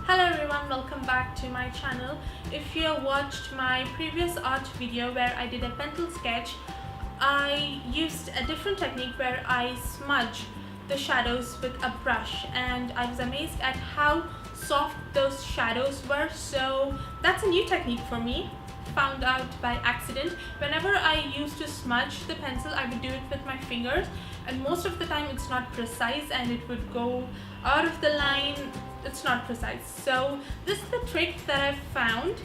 Hello everyone, welcome back to my channel. If you watched my previous art video where I did a pencil sketch, I used a different technique where I smudge the shadows with a brush, and I was amazed at how soft those shadows were. So that's a new technique for me, found out by accident. Whenever I used to smudge the pencil, I would do it with my fingers, and most of the time it's not precise and it would go out of the line. It's not precise. So this is the trick that I found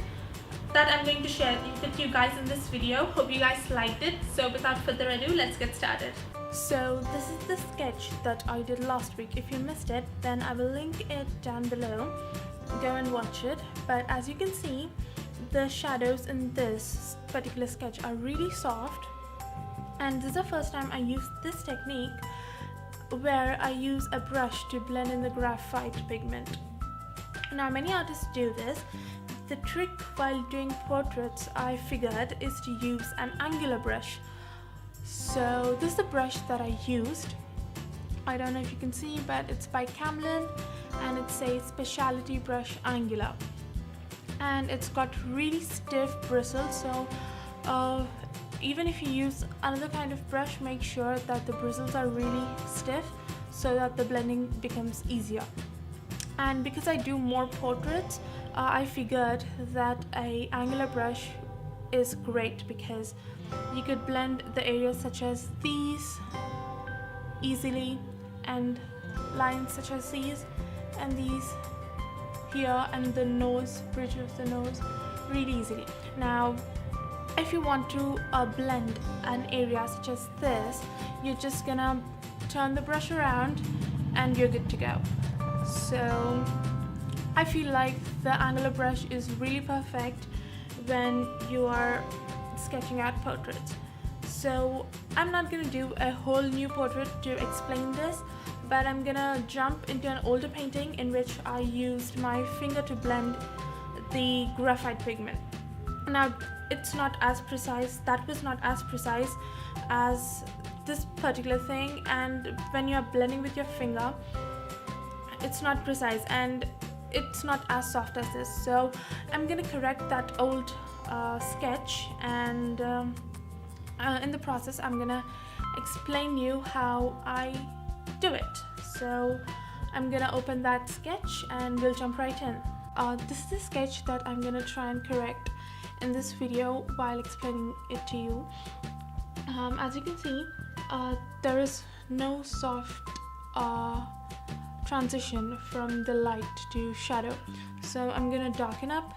that I'm going to share with you guys in this video. Hope you guys liked it. So without further ado, let's get started. So this is the sketch that I did last week. If you missed it, then I will link it down below. Go and watch it. But as you can see, the shadows in this particular sketch are really soft, and this is the first time I used this technique where I use a brush to blend in the graphite pigment. Now many artists do this. The trick while doing portraits, I figured, is to use an angular brush. So this is the brush that I used. I don't know if you can see, but it's by Camlin and it says Specialty Brush Angular, and it's got really stiff bristles. So even if you use another kind of brush, make sure that the bristles are really stiff so that the blending becomes easier. And because I do more portraits, I figured that an angular brush is great because you could blend the areas such as these easily, and lines such as these and these here, and the nose, bridge of the nose, really easily. Now if you want to blend an area such as this, you're just gonna turn the brush around and you're good to go. So I feel like the angular brush is really perfect when you are sketching out portraits. So I'm not gonna do a whole new portrait to explain this, but I'm gonna jump into an older painting in which I used my finger to blend the graphite pigment. Now it's not as precise, that was not as precise as this particular thing, and when you are blending with your finger, it's not precise and it's not as soft as this. So I'm gonna correct that old sketch, and in the process I'm gonna explain you how I do it. So I'm gonna open that sketch and we'll jump right in. This is the sketch that I'm gonna try and correct in this video while explaining it to you. As you can see, there is no soft transition from the light to shadow. So I'm gonna darken up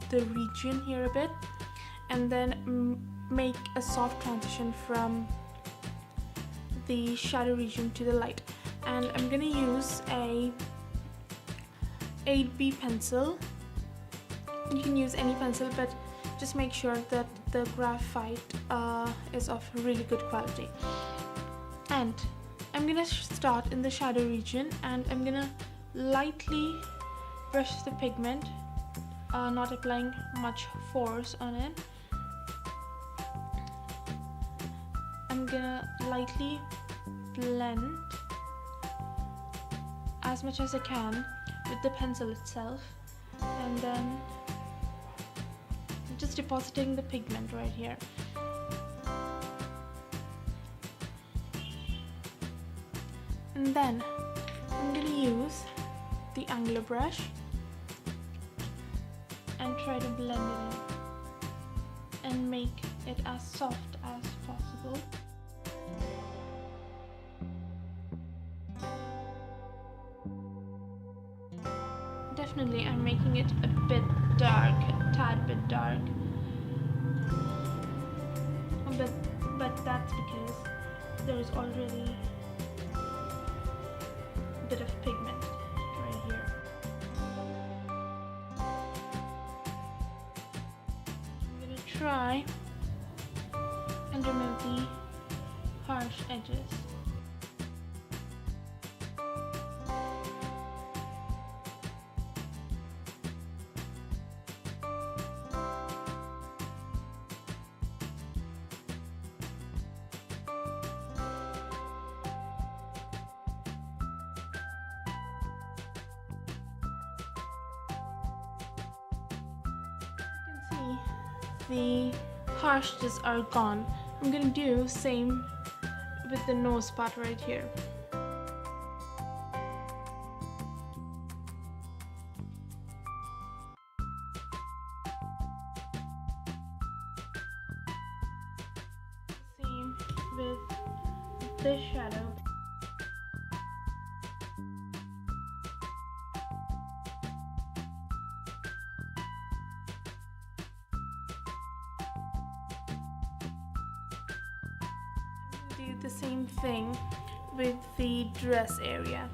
the region here a bit and then make a soft transition from the shadow region to the light. And I'm gonna use a 8B pencil. You can use any pencil, but just make sure that the graphite is of really good quality. And I'm gonna start in the shadow region, and I'm gonna lightly brush the pigment, not applying much force on it. I'm gonna lightly blend as much as I can with the pencil itself, and then just depositing the pigment right here. And then I'm gonna use the angular brush and try to blend it in and make it as soft as possible. Definitely I'm making it a bit dark, a tad bit dark, but that's because there is already a bit of pigment right here. I'm gonna try and remove the harsh edges. the harshness are gone. I'm gonna do same with the nose part right here. Same with this shadow. Do the same thing with the dress area.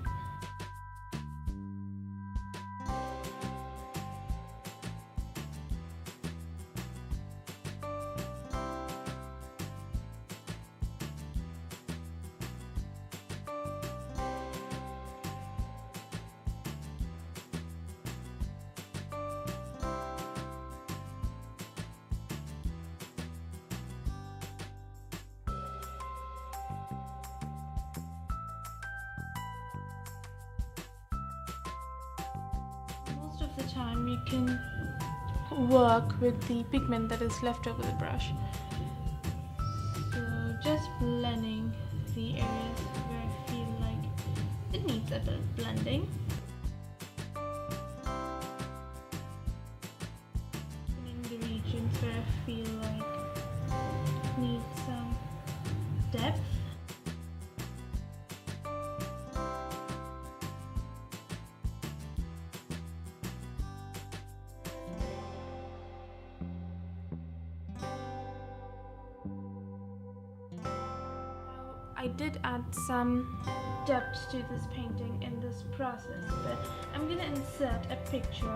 Most of the time you can work with the pigment that is left over the brush. So just blending the areas where I feel like it needs a bit of blending. In the regions where I feel like need some depth. I did add some depth to this painting in this process, but I'm gonna insert a picture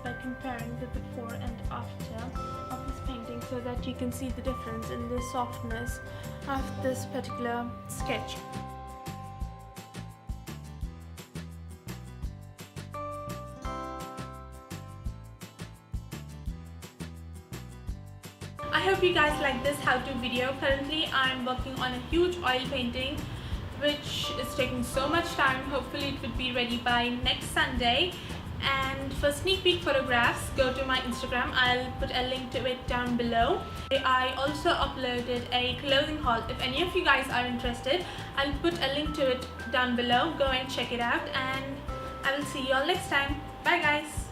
by comparing the before and after of this painting so that you can see the difference in the softness of this particular sketch. I hope you guys like this how-to video. Currently I'm working on a huge oil painting which is taking so much time. Hopefully it would be ready by next Sunday. And for sneak peek photographs, go to my Instagram. I'll put a link to it down below. I also uploaded a clothing haul. If any of you guys are interested, I'll put a link to it down below. Go and check it out, and I will see you all next time. Bye guys.